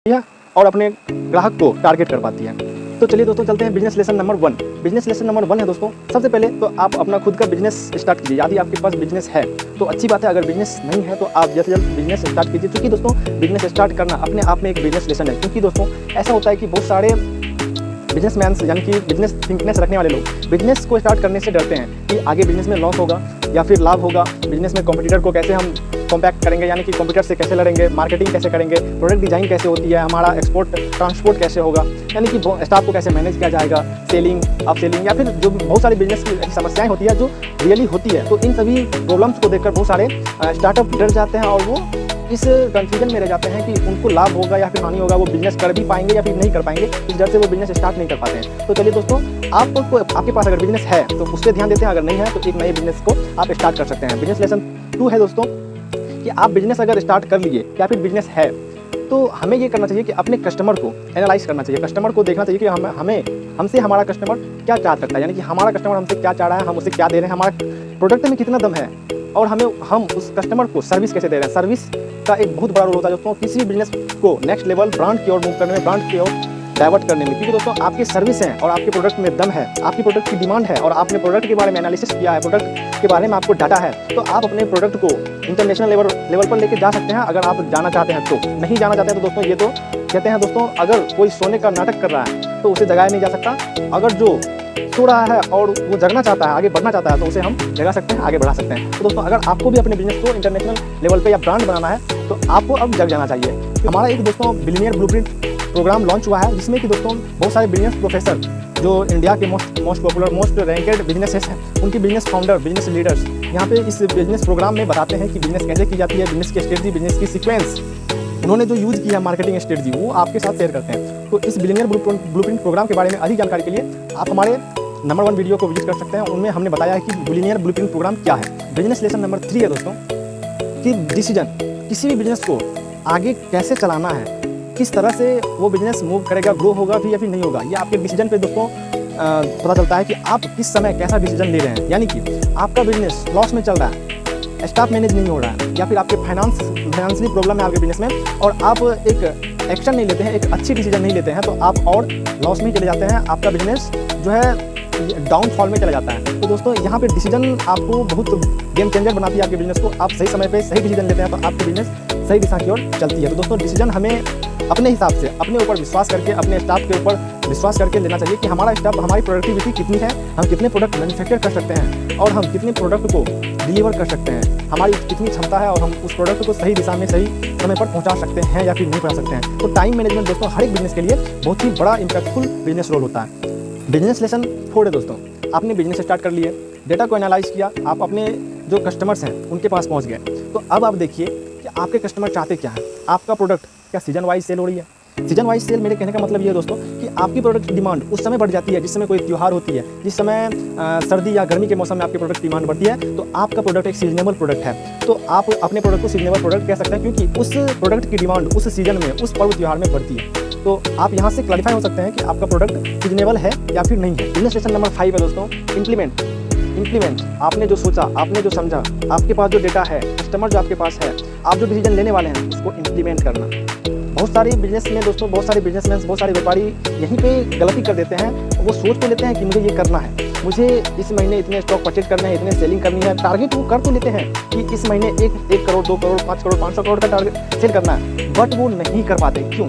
है और अपने ग्राहक को टारगेट कर पाती है। तो चलिए दोस्तों चलते हैं business lesson number 1। Business lesson number 1 है दोस्तों, सबसे पहले तो आप अपना खुद का बिजनेस स्टार्ट कीजिए। यदि आपके पास बिजनेस है तो अच्छी बात है, अगर बिजनेस नहीं है तो आप जल्द से जल्द बिजनेस स्टार्ट कीजिए। क्योंकि दोस्तों बिजनेस स्टार्ट करना अपने आप में एक बिजनेस लेसन है। क्योंकि दोस्तों ऐसा होता है कि बहुत सारे बिजनेसमैन यानी कि बिजनेस थिंकनेस रखने वाले लोग बिजनेस को स्टार्ट करने से डरते हैं कि आगे बिजनेस में लॉस होगा या फिर लाभ होगा, बिजनेस में कॉम्पिटिटर को कैसे हम कॉम्पैक्ट करेंगे, यानी कि कॉम्पिटिटर से कैसे लड़ेंगे, मार्केटिंग कैसे करेंगे, प्रोडक्ट डिजाइन कैसे होती है, हमारा एक्सपोर्ट ट्रांसपोर्ट कैसे होगा, यानी कि स्टाफ को कैसे मैनेज किया जाएगा, सेलिंग अप सेलिंग, या फिर जो बहुत सारी बिजनेस की समस्याएं होती है जो रियली होती है। तो इन सभी प्रॉब्लम्स को देखकर बहुत सारे स्टार्टअप डर जाते हैं और वो इस कन्फ्यूजन में रह जाते हैं कि उनको लाभ होगा या फिर हानि होगा, वो बिजनेस कर भी पाएंगे या फिर नहीं कर पाएंगे, इस डर से वो बिजनेस स्टार्ट नहीं कर पाते हैं। तो चलिए दोस्तों, आपके पास अगर बिजनेस है तो उस पर ध्यान देते हैं, अगर नहीं है तो एक नए बिजनेस को आप स्टार्ट कर सकते हैं। बिजनेस लेसन 2 है दोस्तों कि आप बिजनेस अगर स्टार्ट कर लिए या फिर बिजनेस है तो हमें ये करना चाहिए कि अपने कस्टमर को एनालाइज करना चाहिए। कस्टमर को देखना चाहिए कि हमसे हमारा कस्टमर क्या चाह सकता है, यानी कि हमारा कस्टमर हमसे क्या चाह रहा है, हम उसे क्या दे रहे हैं, हमारा प्रोडक्ट में कितना दम है और हम उस कस्टमर को सर्विस कैसे दे रहे हैं। सर्विस का एक बहुत बड़ा रोल होता है दोस्तों किसी भी बिजनेस को नेक्स्ट लेवल ब्रांड की ओर मूव करने में, ब्रांड की ओर डाइवर्ट करने में। क्योंकि दोस्तों आपकी सर्विस है और आपके प्रोडक्ट में दम है, आपकी प्रोडक्ट की डिमांड है और आपने प्रोडक्ट के बारे में एनालिसिस किया है, प्रोडक्ट के बारे में आपको डाटा है, तो आप अपने प्रोडक्ट को इंटरनेशनल लेवल पर लेके जा सकते हैं अगर आप जाना चाहते हैं। तो नहीं जाना चाहते हैं तो दोस्तों ये तो कहते हैं दोस्तों, अगर कोई सोने का नाटक कर रहा है तो उसे जगाया नहीं जा सकता। अगर जो सो रहा है और वो जगना चाहता है, आगे बढ़ना चाहता है, तो उसे हम जगा सकते हैं, आगे बढ़ा सकते हैं। तो दोस्तों अगर आपको भी अपने बिजनेस को इंटरनेशनल लेवल पे या ब्रांड बनाना है तो आपको अब जग जाना चाहिए। हमारा एक दोस्तों बिलियनियर ब्लूप्रिंट प्रोग्राम लॉन्च हुआ है, जिसमें कि दोस्तों बहुत सारे बिजनेस प्रोफेसर जो इंडिया के most popular most ranked businesses हैं, उनके बिजनेस फाउंडर, बिजनेस लीडर्स यहाँ पे इस बिजनेस प्रोग्राम में बताते हैं कि बिजनेस कैसे की जाती है, बिजनेस की स्ट्रेटजी, बिजनेस की सीक्वेंस, उन्होंने जो यूज़ किया मार्केटिंग स्ट्रेटजी, वो आपके साथ शेयर करते हैं। तो इस बिलियनियर ब्लूप्रिंट प्रोग्राम के बारे में अधिक जानकारी के लिए आप हमारे नंबर 1 वीडियो को विजिट कर सकते हैं। उनमें हमने बताया है कि बिलियनियर ब्लूप्रिंट प्रोग्राम क्या है। बिजनेस लेसन नंबर 3 है दोस्तों कि डिसीजन, किसी भी बिजनेस को आगे कैसे चलाना है, किस तरह से वो बिजनेस मूव करेगा, ग्रो होगा भी या फिर नहीं होगा, ये आपके डिसीजन पे दोस्तों पता चलता है कि आप किस समय कैसा डिसीजन ले रहे हैं। यानी कि आपका बिजनेस लॉस में चल रहा है, स्टाफ मैनेज नहीं हो रहा है, या फिर आपके फाइनेंशियली प्रॉब्लम है आपके बिजनेस में और आप एक एक्शन नहीं लेते हैं, एक अच्छी डिसीजन नहीं लेते हैं, तो आप और लॉस में चले जाते हैं, आपका बिजनेस जो है डाउनफॉल में चला जाता है। तो दोस्तों यहाँ पे डिसीजन आपको बहुत गेम चेंजर बनाती है आपके बिजनेस को। आप सही समय पे सही डिसीजन लेते हैं तो आपकी बिजनेस सही दिशा की ओर चलती है। तो दोस्तों डिसीजन हमें अपने हिसाब से, अपने ऊपर विश्वास करके, अपने स्टाफ के ऊपर विश्वास करके लेना चाहिए कि हमारा स्टाफ, हमारी प्रोडक्टिविटी कितनी है, हम कितने प्रोडक्ट मैन्युफैक्चर कर सकते हैं और हम कितने प्रोडक्ट को डिलीवर कर सकते हैं, हमारी कितनी क्षमता है और हम उस प्रोडक्ट को सही दिशा में सही समय पर पहुंचा सकते हैं या फिर नहीं पहुंचा सकते हैं। तो टाइम मैनेजमेंट दोस्तों हर एक बिजनेस के लिए बहुत ही बड़ा इंपैक्टफुल बिजनेस रोल होता है। बिजनेस लेसन 4 है दोस्तों, आपने बिजनेस स्टार्ट कर लिए, डेटा को एनालाइज किया, आप अपने जो कस्टमर्स हैं उनके पास पहुंच गए। तो अब आप देखिए कि आपके कस्टमर चाहते क्या हैं, आपका प्रोडक्ट क्या सीजन वाइज सेल हो रही है। सीजन वाइज सेल मेरे कहने का मतलब ये है दोस्तों कि आपकी प्रोडक्ट की डिमांड उस समय बढ़ जाती है जिस समय कोई त्यौहार होती है, जिस समय सर्दी या गर्मी के मौसम में आपकी प्रोडक्ट डिमांड बढ़ती है, तो आपका प्रोडक्ट एक सीजनेबल प्रोडक्ट है। तो आप अपने प्रोडक्ट को सीजनेबल प्रोडक्ट कह सकते हैं क्योंकि उस प्रोडक्ट की डिमांड उस सीजन में, उस पर्व त्यौहार में बढ़ती है। तो आप यहाँ से क्लैरिफाई हो सकते हैं कि आपका प्रोडक्ट सीजनेबल है या फिर नहीं है। बिजनेस लेसन नंबर 5 है दोस्तों इम्प्लीमेंट। आपने जो सोचा, आपने जो समझा, आपके पास जो डेटा है, कस्टमर जो आपके पास है, आप जो डिसीजन लेने वाले हैं उसको इम्प्लीमेंट करना। बहुत सारे बिजनेस में दोस्तों, बहुत सारे बिजनेसमैन, बहुत सारे व्यापारी यहीं पे गलती कर देते हैं। वो सोच तो लेते हैं कि मुझे ये करना है, मुझे इस महीने इतने स्टॉक परचेज करने हैं, इतने सेलिंग करनी है, टारगेट वो कर तो लेते हैं कि इस महीने 1 करोड़, 2 करोड़, 5 करोड़, 500 करोड़ का टारगेट सेल करना है, बट वो नहीं कर पाते। क्यों?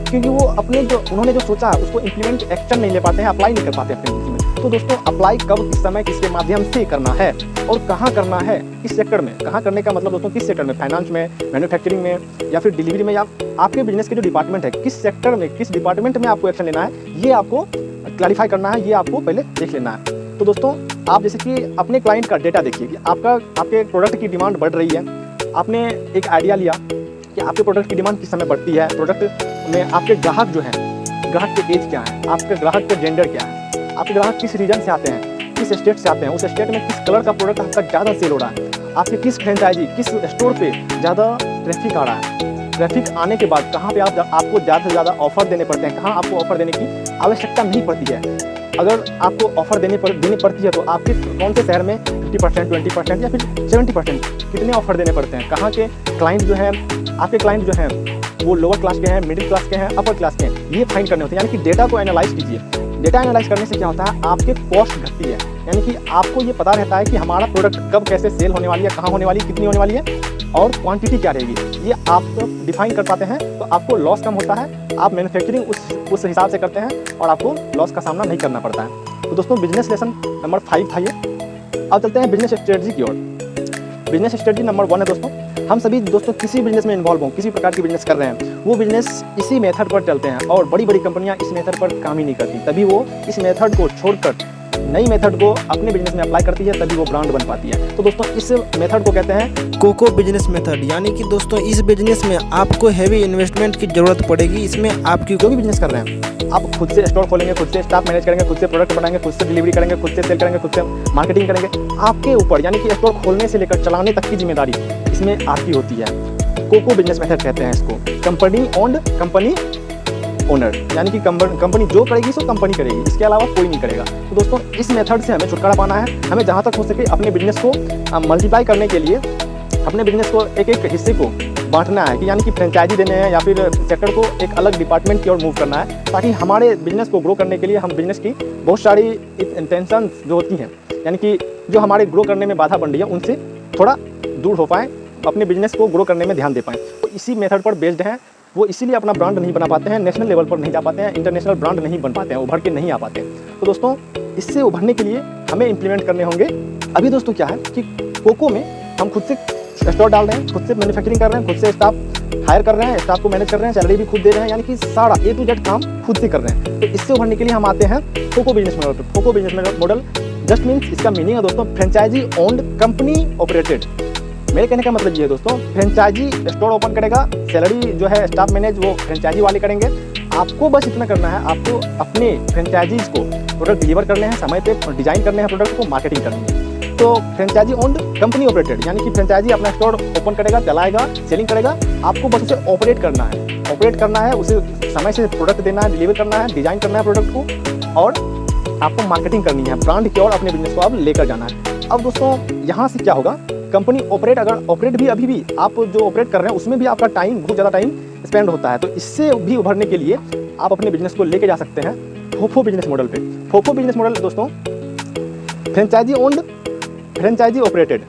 क्योंकि वो उन्होंने जो सोचा उसको इम्प्लीमेंट, एक्शन नहीं ले पाते हैं, अप्लाई नहीं कर पाते अपने जिंदगी में। तो दोस्तों अप्लाई कब, किस समय, किसके माध्यम से करना है और कहाँ करना है, किस सेक्टर में, कहाँ करने का मतलब दोस्तों किस सेक्टर में, फाइनेंस में, मैन्युफैक्चरिंग में या फिर डिलीवरी में, या आपके बिजनेस के जो डिपार्टमेंट है किस सेक्टर में, किस डिपार्टमेंट में आपको एक्शन लेना है, ये आपको क्लैरिफाई करना है, ये आपको पहले देख लेना है। तो दोस्तों आप जैसे कि अपने क्लाइंट का डेटा देखिए कि आपके प्रोडक्ट की डिमांड बढ़ रही है। आपने एक आइडिया लिया कि आपके प्रोडक्ट की डिमांड किस समय बढ़ती है, प्रोडक्ट में आपके ग्राहक जो हैं, ग्राहक के एज क्या है, आपके ग्राहक का जेंडर क्या है, आपके ग्राहक किस रीजन से आते हैं, किस स्टेट से आते हैं, उस स्टेट में किस कलर का प्रोडक्ट आपका ज़्यादा सेल हो रहा है, आपके किस फ्रेंचाइजी, किस स्टोर पे ज़्यादा ट्रैफिक आ रहा है, ट्रैफिक आने के बाद कहाँ पे आपको ज़्यादा से ज़्यादा ऑफर देने पड़ते हैं, कहाँ आपको ऑफर देने की आवश्यकता नहीं पड़ती है। अगर आपको ऑफर देनी पड़ती है तो आपके कौन से शहर में 50%, 20% या फिर 70% कितने ऑफर देने पड़ते हैं, कहाँ के क्लाइंट जो हैं, आपके क्लाइंट जो हैं वो लोअर क्लास के हैं, मिडिल क्लास के हैं, अपर क्लास के हैं, ये फाइंड करने होते हैं। यानी कि डेटा को एनालाइज कीजिए। डेटा एनालाइज करने से क्या होता है, आपके कॉस्ट घटती है। यानी कि आपको ये पता रहता है कि हमारा प्रोडक्ट कब कैसे सेल होने वाली है, कहाँ होने वाली है, कितनी होने वाली है और क्वांटिटी क्या रहेगी, ये आप डिफाइन कर पाते हैं। तो आपको लॉस कम होता है, आप मैन्युफैक्चरिंग उस हिसाब से करते हैं और आपको लॉस का सामना नहीं करना पड़ता है। तो दोस्तों बिजनेस लेसन नंबर 5 था ये। अब चलते हैं बिजनेस स्ट्रेटजी की ओर। बिजनेस स्ट्रेटजी नंबर 1 है दोस्तों, हम सभी दोस्तों किसी बिजनेस में इन्वॉल्व हों, किसी प्रकार की बिजनेस कर रहे हैं, वो बिजनेस इसी मेथड पर चलते हैं और बड़ी बड़ी कंपनियां इस मेथड पर काम ही नहीं करती। तभी वो इस मेथड को छोड़कर नई मेथड को अपने बिजनेस में अप्लाई करती है, तभी वो ब्रांड बन पाती है। तो दोस्तों इस मेथड को कहते हैं कोको बिजनेस मेथड। यानी कि दोस्तों इस बिजनेस में आपको हैवी इन्वेस्टमेंट की जरूरत पड़ेगी। इसमें आपकी जो भी बिजनेस कर रहे हैं, आप खुद से स्टोर खोलेंगे, खुद से स्टाफ मैनेज करेंगे, खुद से प्रोडक्ट बनाएंगे, खुद से डिलीवरी करेंगे, खुद से सेल करेंगे, खुद से मार्केटिंग करेंगे, आपके ऊपर। यानी कि स्टोर खोलने से लेकर चलाने तक की जिम्मेदारी इसमें आपकी होती है। कोको बिजनेस मेथड कहते हैं इसको, कंपनी ओन्ड कंपनी ओनर। यानी कि कंपनी जो करेगी सो कंपनी करेगी, इसके अलावा कोई नहीं करेगा। तो दोस्तों इस मेथड से हमें छुटकारा पाना है। हमें जहाँ तक हो सके अपने बिजनेस को मल्टीप्लाई करने के लिए अपने बिजनेस को एक एक हिस्से को बांटना है, कि यानी कि फ्रेंचाइजी देने हैं या फिर सेक्टर को एक अलग डिपार्टमेंट की ओर मूव करना है, ताकि हमारे बिजनेस को ग्रो करने के लिए हम बिजनेस की बहुत सारी टेंशन जो होती हैं, यानी कि जो हमारे ग्रो करने में बाधा बन रही है, उनसे थोड़ा दूर हो पाएँ, अपने बिजनेस को ग्रो करने में ध्यान दे पाएँ। तो इसी मेथड पर बेस्ड हैं वो, इसीलिए अपना ब्रांड नहीं बना पाते हैं, नेशनल लेवल पर नहीं जा पाते हैं, इंटरनेशनल ब्रांड नहीं बन पाते हैं, उभर के नहीं आ पाते हैं। तो दोस्तों इससे उभरने के लिए हमें इंप्लीमेंट करने होंगे। अभी दोस्तों क्या है कि कोको में हम खुद से स्टोर डाल रहे हैं, खुद से मैन्युफैक्चरिंग कर रहे हैं, खुद से स्टाफ हायर कर रहे हैं, स्टाफ को मैनेज कर रहे हैं, सैलरी भी खुद दे रहे हैं, यानी कि सारा A to Z काम खुद से कर रहे हैं। तो इससे उभरने के लिए हम आते हैं कोको बिजनेस मॉडल पर। COCO business model just means, इसका मीनिंग है दोस्तों फ्रेंचाइजी ओन्ड कंपनी ऑपरेटेड। मेरे कहने का मतलब ये है दोस्तों, फ्रेंचाइजी स्टोर ओपन करेगा, सैलरी जो है स्टाफ मैनेज वो फ्रेंचाइजी वाले करेंगे। आपको बस इतना करना है, आपको अपने फ्रेंचाइजीज को प्रोडक्ट डिलीवर करने हैं, समय पे डिजाइन करने हैं, प्रोडक्ट को मार्केटिंग करनी है। तो फ्रेंचाइजी ओन्ड कंपनी ऑपरेटेड, यानी कि फ्रेंचाइजी अपना स्टोर ओपन करेगा, चलाएगा, सेलिंग करेगा, आपको बस उसे ऑपरेट करना है। ऑपरेट करना है, उसे समय से प्रोडक्ट देना है, डिलीवर करना है, डिजाइन करना है प्रोडक्ट को, और आपको मार्केटिंग करनी है, ब्रांड की ओर अपने बिजनेस को आप लेकर जाना है। अब दोस्तों यहाँ से क्या होगा, कंपनी ऑपरेट, अगर ऑपरेट भी अभी भी आप जो ऑपरेट कर रहे हैं उसमें भी आपका टाइम, बहुत ज़्यादा टाइम स्पेंड होता है। तो इससे भी उभरने के लिए आप अपने बिजनेस को लेके जा सकते हैं फोफो बिजनेस मॉडल पे। फोफो बिजनेस मॉडल दोस्तों फ्रेंचाइजी ओन्ड फ्रेंचाइजी ऑपरेटेड,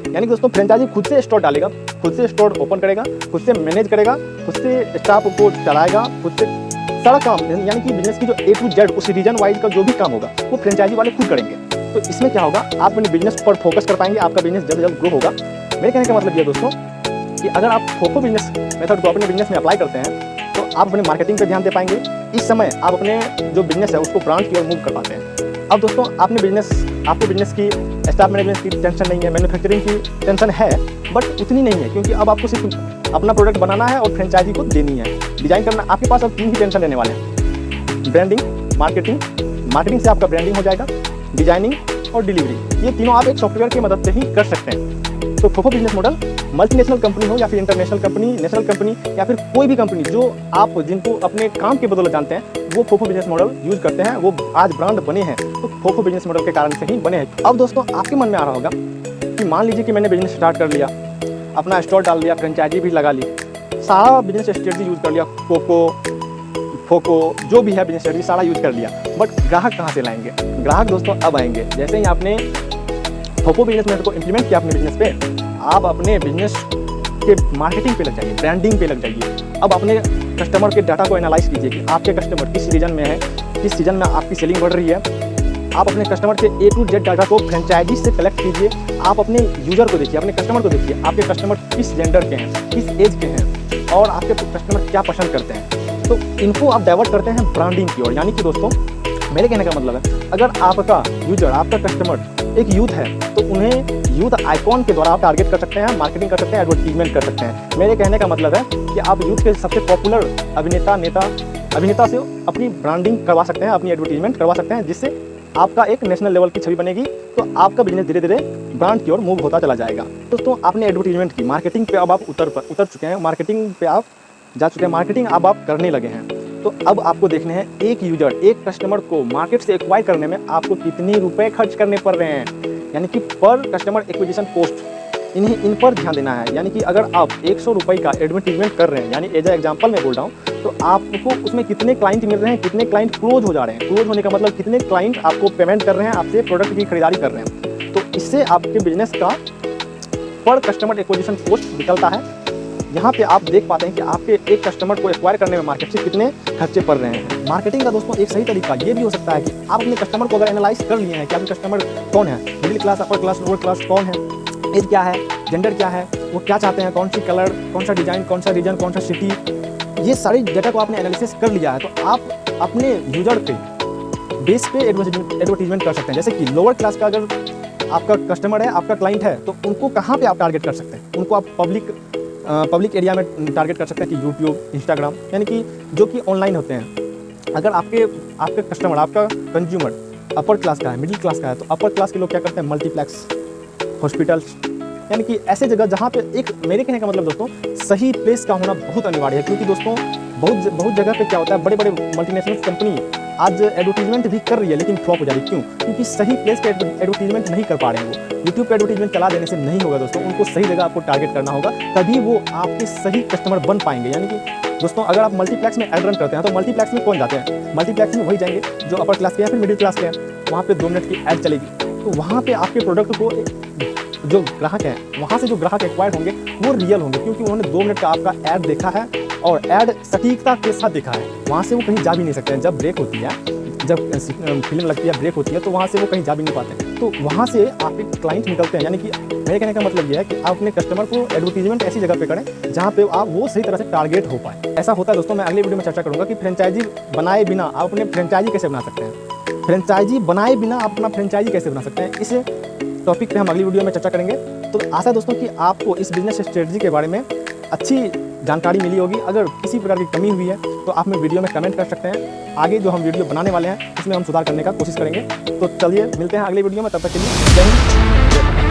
यानी कि दोस्तों फ्रेंचाइजी खुद से स्टोर डालेगा, खुद से स्टोर ओपन करेगा, खुद से मैनेज करेगा, खुद से स्टाफ को चलाएगा, खुद से सारा काम, यानी कि बिजनेस की जो A to Z उस रीजन वाइज का जो भी काम होगा वो फ्रेंचाइजी वाले खुद करेंगे। तो इसमें क्या होगा, आप अपने बिजनेस पर फोकस कर पाएंगे, आपका बिजनेस जल्द से जल्द ग्रो होगा। मेरे कहने का मतलब ये दोस्तों कि अगर आप फोफो बिजनेस मेथड को अपने बिजनेस में अप्लाई करते हैं तो आप अपने मार्केटिंग पे ध्यान दे पाएंगे। इस समय आप अपने जो बिजनेस है उसको ब्रांड की ओर मूव कर पाते हैं। अब दोस्तों आपको बिजनेस की स्टाफ मैनेजमेंट की टेंशन नहीं है, मैन्युफैक्चरिंग की टेंशन है, बट उतनी नहीं है, क्योंकि अब आपको सिर्फ अपना प्रोडक्ट बनाना है और फ्रेंचाइजी को देनी है, डिजाइन करना। आपके पास अब 3 ही टेंशन रहने वाले हैं, ब्रांडिंग, मार्केटिंग से आपका ब्रांडिंग हो जाएगा, डिजाइनिंग और डिलीवरी। ये तीनों आप एक सॉफ्टवेयर की मदद से ही कर सकते हैं। तो फोफो बिजनेस मॉडल मल्टीनेशनल कंपनी हो या फिर इंटरनेशनल कंपनी, नेशनल कंपनी या फिर कोई भी कंपनी जो आप जिनको अपने काम के बदौलत जानते हैं, वो फोफो बिजनेस मॉडल यूज करते हैं, वो आज ब्रांड बने हैं तो फोफो बिजनेस मॉडल के कारण से ही बने हैं। अब दोस्तों आपके मन में आ रहा होगा कि मान लीजिए कि मैंने बिजनेस स्टार्ट कर लिया, अपना स्टोर डाल लिया, फ्रेंचाइजी भी लगा ली, सारा बिजनेस स्ट्रेटजी यूज कर लिया, कोको फोको जो भी है बिजनेस स्ट्रेटजी सारा यूज कर लिया, बट ग्राहक कहाँ से लाएंगे? ग्राहक दोस्तों अब आएंगे जैसे ही आपने फोफो बिजनेस मेथड को इंप्लीमेंट किया अपने बिजनेस पे। आप अपने बिजनेस के मार्केटिंग पे लग जाइए, ब्रांडिंग पे लग जाइए। अब अपने कस्टमर के डाटा को एनालाइज कीजिए कि आपके कस्टमर किस रीजन में है, किस सीजन में आपकी सेलिंग बढ़ रही है। आप अपने कस्टमर के A to Z डाटा को फ्रेंचाइजी से कलेक्ट कीजिए। आप अपने यूजर को देखिए, अपने कस्टमर को देखिए, आपके कस्टमर किस जेंडर के हैं, किस एज के हैं और आपके कस्टमर क्या पसंद करते हैं। तो इनको आप डाइवर्ट करते हैं ब्रांडिंग की ओर। यानी कि दोस्तों मेरे कहने का मतलब है, अगर आपका यूजर, आपका कस्टमर एक यूथ है तो उन्हें यूथ आइकॉन के द्वारा आप टारगेट कर सकते हैं, मार्केटिंग कर सकते हैं, एडवर्टीजमेंट कर सकते हैं। मेरे कहने का मतलब है कि आप यूथ के सबसे पॉपुलर अभिनेता से अपनी ब्रांडिंग करवा सकते हैं, अपनी एडवर्टीजमेंट करवा सकते हैं, जिससे आपका एक नेशनल लेवल की छवि बनेगी। तो आपका बिजनेस धीरे धीरे ब्रांड की ओर मूव होता चला जाएगा। दोस्तों आपने एडवर्टीजमेंट की, मार्केटिंग पे अब आप उतर चुके हैं, मार्केटिंग पे आप जा चुके हैं, मार्केटिंग अब आप करने लगे हैं। तो अब आपको देखने हैं एक यूजर, एक कस्टमर को मार्केट से एक्वायर करने में आपको कितने रुपए खर्च करने पड़ रहे हैं, यानी कि पर कस्टमर एक्विजिशन कॉस्ट इन पर ध्यान देना है। यानी कि अगर आप 100 रुपये का एडवर्टीजमेंट कर रहे हैं, यानी एज ए एग्जाम्पल मैं बोल रहा हूँ, तो आपको उसमें कितने क्लाइंट मिल रहे हैं, कितने क्लाइंट क्लोज हो जा रहे हैं। क्लोज होने का मतलब कितने क्लाइंट आपको पेमेंट कर रहे हैं, आपसे प्रोडक्ट की खरीदारी कर रहे हैं। तो इससे आपके बिजनेस का पर कस्टमर एक्विजिशन कॉस्ट निकलता है। यहाँ पे आप देख पाते हैं कि आपके एक कस्टमर को एक्वायर करने में मार्केट से कितने खर्चे पड़ रहे हैं। मार्केटिंग का दोस्तों एक सही तरीका ये भी हो सकता है कि आप अपने कस्टमर को अगर एनालाइज कर लिए हैं कि आपके कस्टमर कौन है, middle class, upper class, lower class कौन है, एज क्या है, जेंडर क्या है, वो क्या चाहते हैं, कौन सी कलर, कौन सा डिज़ाइन, कौन सा रीजन, कौन सा सिटी, ये सारी डेटा को आपने एनालिसिस कर लिया है, तो आप अपने यूजर पे बेस पे एडवर्टीजमेंट कर सकते हैं। जैसे कि लोअर क्लास का अगर आपका कस्टमर है, आपका क्लाइंट है, तो उनको कहाँ पे आप टारगेट कर सकते हैं। उनको आप पब्लिक एरिया में टारगेट कर सकते हैं कि यूट्यूब, इंस्टाग्राम, यानी कि जो कि ऑनलाइन होते हैं। अगर आपके कस्टमर, आपका कंज्यूमर अपर क्लास का है, मिडिल क्लास का है, तो अपर क्लास के लोग क्या करते हैं, मल्टीप्लेक्स, हॉस्पिटल्स, यानी कि ऐसे जगह जहाँ पे एक, मेरे कहने का मतलब दोस्तों सही प्लेस का होना बहुत अनिवार्य है। क्योंकि दोस्तों बहुत जगह पे क्या होता है, बड़े बड़े मल्टीनेशनल कंपनी आज एडवर्टीजमेंट भी कर रही है लेकिन फ्लॉप हो जा रही है। क्यों? क्योंकि सही प्लेस पे एडवर्टीजमेंट नहीं कर पा रहे हैं। वो यूट्यूब पे एडवर्टीजमेंट चला देने से नहीं होगा दोस्तों, उनको सही जगह आपको टारगेट करना होगा, तभी वो आपके सही कस्टमर बन पाएंगे। यानी कि दोस्तों अगर आप मल्टीप्लेक्स में एड रन करते हैं तो मल्टीप्लेक्स में कौन जाते हैं, मल्टीप्लेक्स में वही जाएंगे जो अपर क्लास के या फिर मिडिल क्लास के हैं। वहाँ पे 2 मिनट की एड चलेगी, तो वहाँ पे आपके प्रोडक्ट को जो ग्राहक हैं, वहाँ से जो ग्राहक एक्वायर होंगे वो रियल होंगे, क्योंकि उन्होंने 2 मिनट का आपका ऐड देखा है और ऐड सटीकता के साथ देखा है। वहाँ से वो कहीं जा भी नहीं सकते हैं। जब ब्रेक होती है, जब फिल्म लगती है, ब्रेक होती है, तो वहाँ से वो कहीं जा भी नहीं पाते हैं। तो वहाँ से आपके क्लाइंट निकलते हैं। यानी कि मेरे कहने का मतलब ये है कि आप अपने कस्टमर को एडवर्टीजमेंट ऐसी जगह पे करें जहाँ पे आप वो सही तरह से टारगेट हो पाए। ऐसा होता है दोस्तों, मैं अगली वीडियो में चर्चा करूँगा कि फ्रेंचाइजी बनाए बिना आप अपने फ्रेंचाइजी कैसे बना सकते हैं। फ्रेंचाइजी बनाए बिना आप अपना फ्रेंचाइजी कैसे बना सकते हैं, इस टॉपिक पे हम अगली वीडियो में चर्चा करेंगे। तो आशा है दोस्तों कि आपको इस बिजनेस स्ट्रेटजी के बारे में अच्छी जानकारी मिली होगी। अगर किसी प्रकार की कमी हुई है तो आप हमें वीडियो में कमेंट कर सकते हैं। आगे जो हम वीडियो बनाने वाले हैं उसमें हम सुधार करने का कोशिश करेंगे। तो चलिए मिलते हैं अगली वीडियो में, तब तक के लिए जय हिंद।